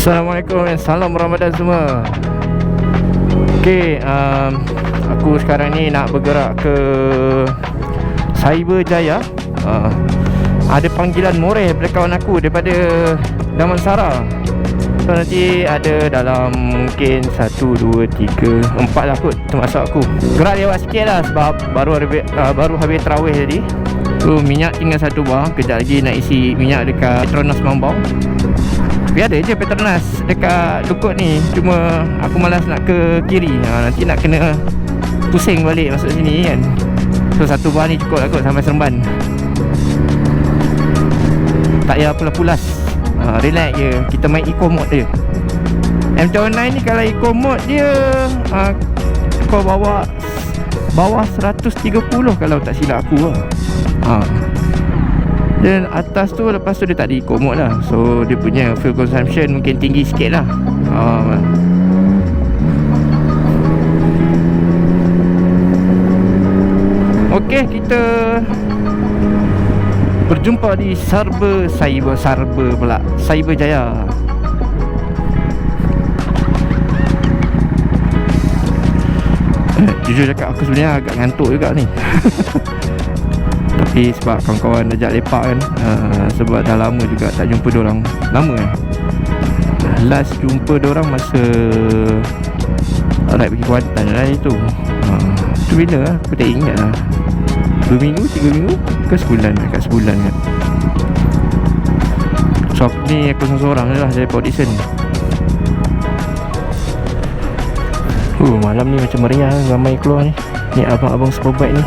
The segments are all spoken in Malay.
Assalamualaikum dan salam Ramadan semua. Aku sekarang ni nak bergerak ke Cyberjaya. Ada panggilan moreh daripada kawan aku daripada Damansara. So nanti ada dalam mungkin 1, 2, 3, 4 lah kot termasuk aku. Gerak lewat sikit lah sebab baru habis terawih tadi. So minyak tinggal 1 bar. Kejap lagi nak isi minyak dekat Petronas Mambau. Tapi ada je Petronas dekat Lukut ni, cuma aku malas nak ke kiri. Nanti nak kena pusing balik masuk sini kan. So 1 bar ni cukup lah kot sampai Seremban. Tak payah pulas-pulas, relax je. Kita main eco mode je. M109 ni kalau eco mode dia kau bawa bawah 130 kalau tak silap aku lah. Dan atas tu, lepas tu dia tak ada eco mode lah. So dia punya fuel consumption mungkin tinggi sikit lah. Okey, kita berjumpa di Cyberjaya. Jujur cakap aku sebenarnya agak ngantuk juga ni. Tapi sebab kawan-kawan ajak lepak kan, sebab dah lama juga tak jumpa diorang. Lama kan. Last jumpa diorang masa Alright pergi Kuantan lah itu. Tu bila lah, aku tak ingat lah. 2 minggu, 3 minggu ke sebulan, dekat sebulan kan. So ni aku seorang je lah dari audition. Malam ni macam meriah, ramai keluar ni. Ni abang-abang Superbike ni.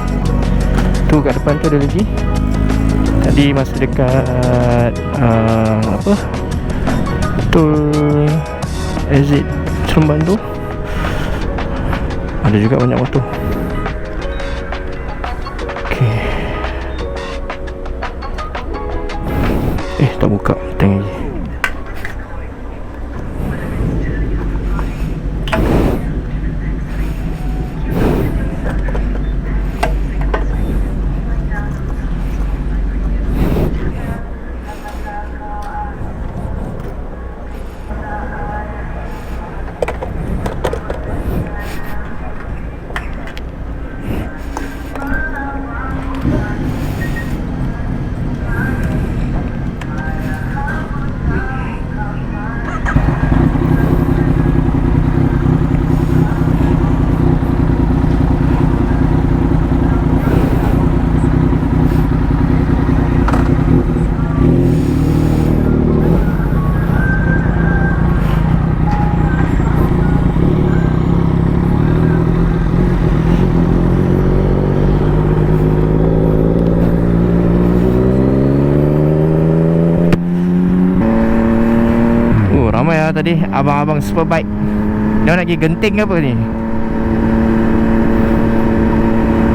Tu kat depan tu ada lagi. Tadi masa dekat Tol exit Seremban tu ada juga banyak motor. Okay. Tak buka tank lagi. Ramai lah tadi abang-abang Superbike. Dia nak pergi Genting ke apa ni?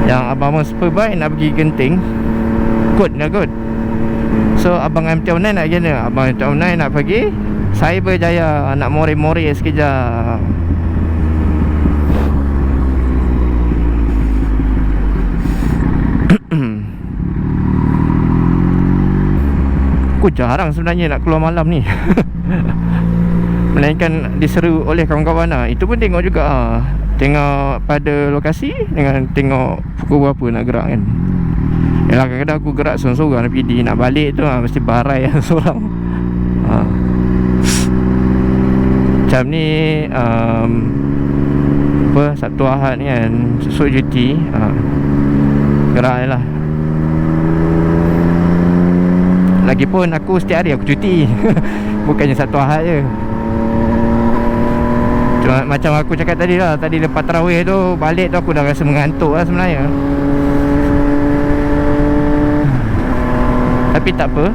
Yang abang-abang Superbike nak pergi Genting, kot nak kot. So abang M109 nak pergi mana? Abang M109 nak pergi Cyberjaya, nak more-more sekejap. Aku jarang sebenarnya nak keluar malam ni. Melainkan diseru oleh kawan-kawan lah. Itu pun tengok juga tengok pada lokasi dengan tengok pukul berapa nak gerak kan. Yalah, kadang-kadang aku gerak seorang-seorang nak PD, nak balik tu mesti barai lah seorang. Macam ni Sabtu Ahad ni kan, esok cuti, gerak je lah. Lagipun aku setiap hari aku cuti. Bukannya Sabtu Ahad je. Cuma macam aku cakap tadi lah, tadi lepas tarawih tu balik tu aku dah rasa mengantuk lah sebenarnya. Tapi tak apa.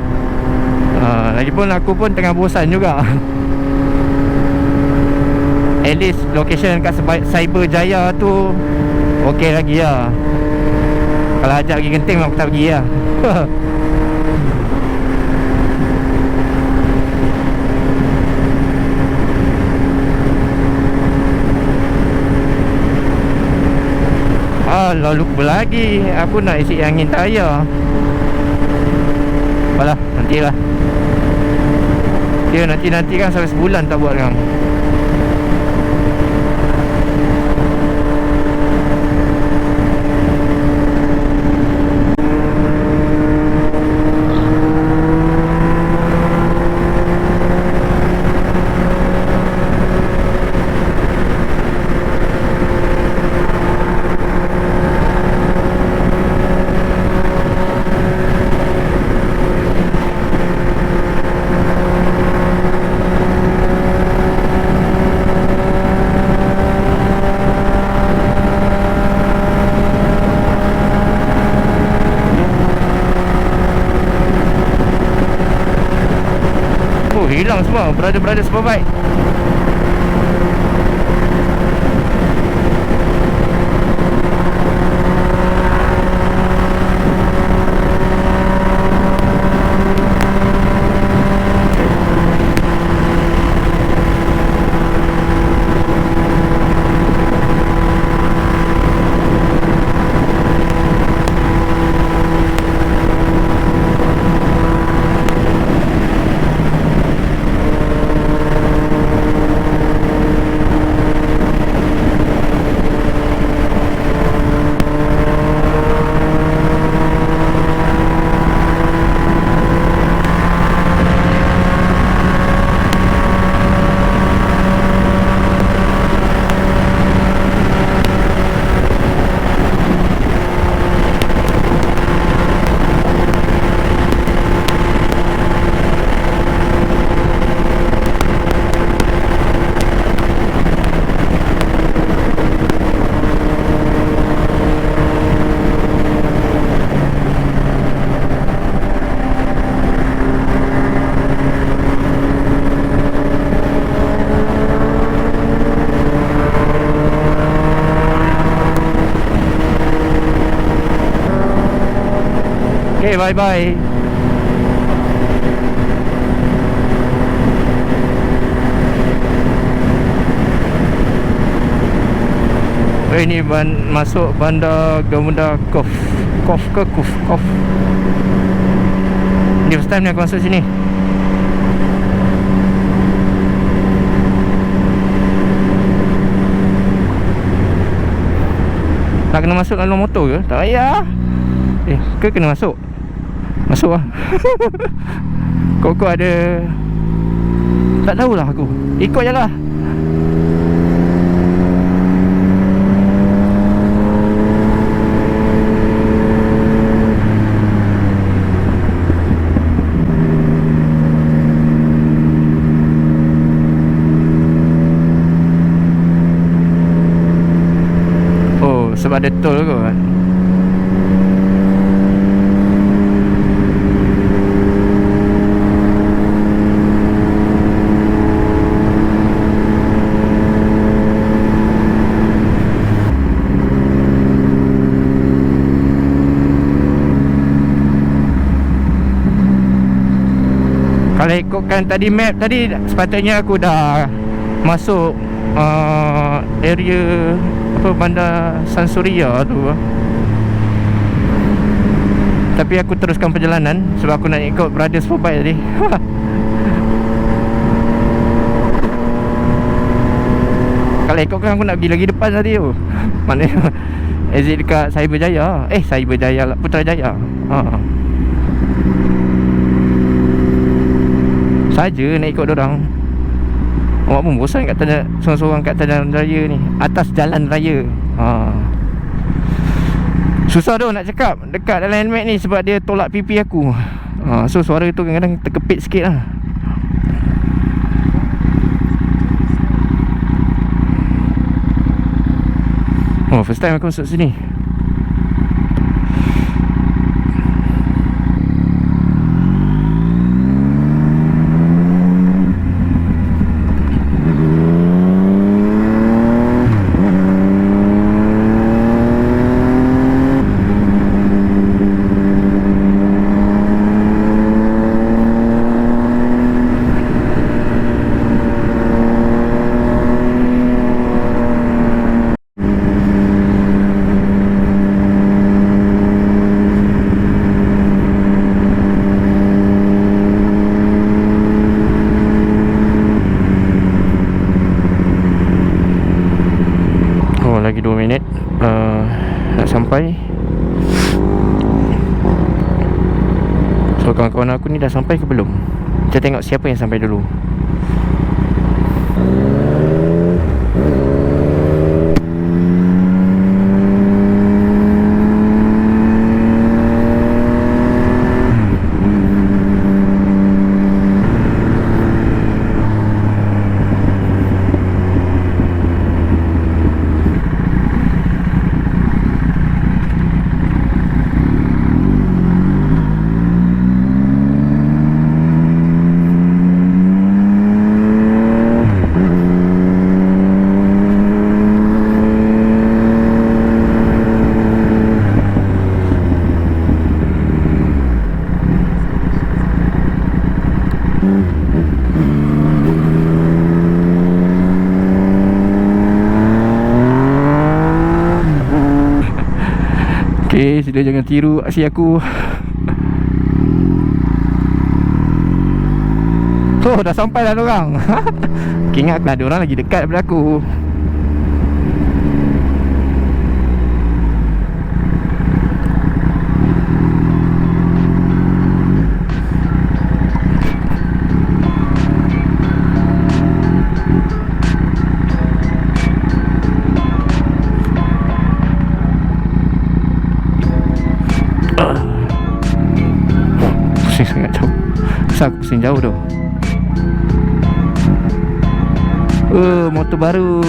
Lagipun aku pun tengah bosan juga. At least location kat Cyberjaya tu okey lagi lah. Kalau ajak pergi Genting aku tak pergi lah. Lalu lagi aku nak isi angin tayar. Apalah, nantilah. Ya, nanti kan sampai sebulan tak buat kan. Hilang semua brother Superbike. Okay, bye-bye. Ini masuk bandar Gamuda Kof ke Kof. Ni first time ni aku masuk sini. Tak kena masuk dalam motor ke? Tak payah. Ke kena masuk? Masuk lah. Kok ada, tak tahulah aku. Ikut je lah. Oh, sebab ada tol kot. Kalau ikutkan tadi map tadi, sepatutnya aku dah masuk area apa, bandar Sansuria tu. Tapi aku teruskan perjalanan sebab aku nak ikut Brothers Superbike tadi. Kalau ikutkan aku nak pergi lagi depan tadi tu. Maknanya exit dekat Cyberjaya. Cyberjaya lah, Putrajaya. Saja nak ikut dorang. Awak pun bosan kat tanah, sorang-sorang kat jalan raya ni, atas jalan raya. Susah tu nak cakap dekat dalam helmet ni sebab dia tolak pipi aku. So suara tu kadang-kadang terkepit sikit lah. Oh, first time aku masuk sini. sampai. So kawan-kawan aku ni dah sampai ke belum? Kita tengok siapa yang sampai dulu. Okay, sila jangan tiru aksi aku. Oh, dah sampai dah dorang. Okay, ingatlah diorang lagi dekat daripada aku. Pusing sangat jauh. Kenapa aku pusing jauh tu? Motor baru.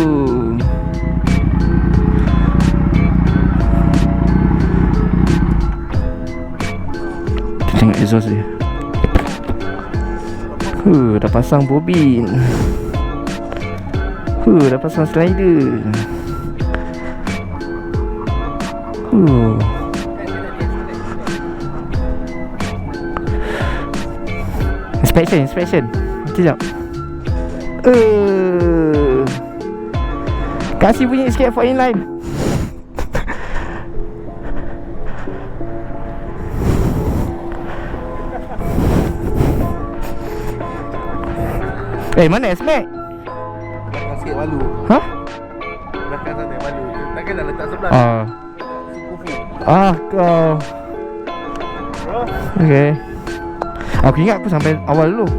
Kita tengok exhaust dia. Dah pasang bobin. Dah pasang slider. Inspection. Sekejap. Kasih bunyi sikit for inline. Mana S-Max? Belakang sikit malu. Hah? Belakang sana malu. Takkan dah letak sebelah. Kau. Okay. Aku ingat aku sampai awal dulu.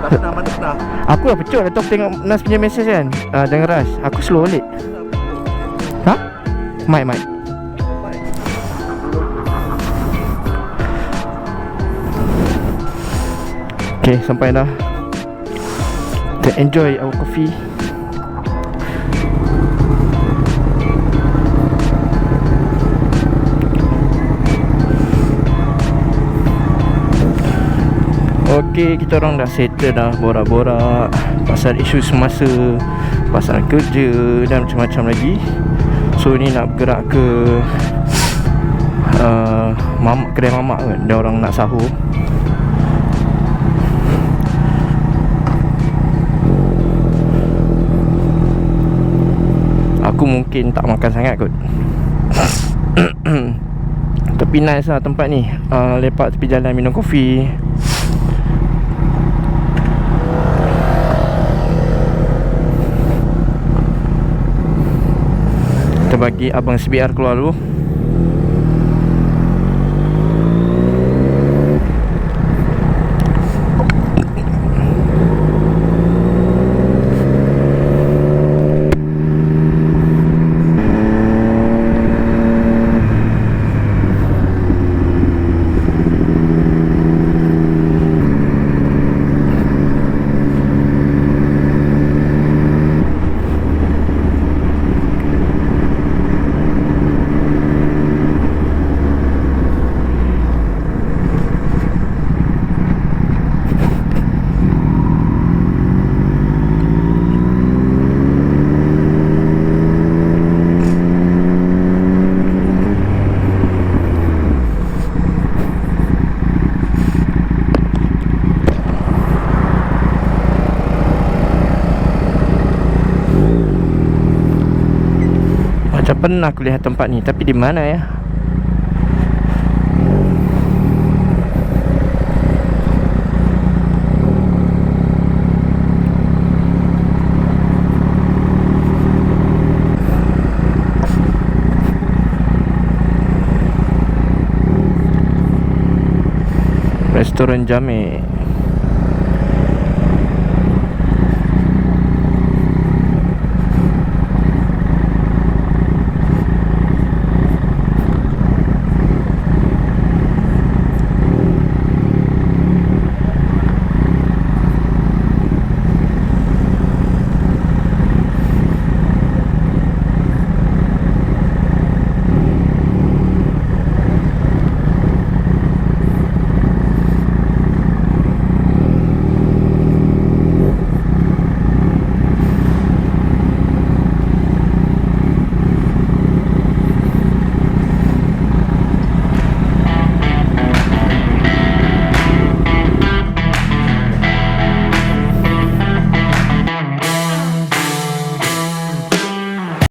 Tak pernah, mana pernah. Aku dah pecut laptop tengok Nas punya message kan. Jangan rush. Aku slow balik. Ha? Mic. Okay, sampai dah. Kita enjoy our coffee. Okay, kita orang dah settle dah, borak-borak pasal isu semasa, pasal kerja dan macam-macam lagi. So ni nak bergerak ke kedai mamak kan, dia orang nak sahur. Aku mungkin tak makan sangat kot. Tapi nice lah tempat ni. Lepak tepi jalan minum kopi. Kita bagi abang CBR keluar dulu. Pernah aku lihat tempat ni, tapi di mana ya? turun Jamik.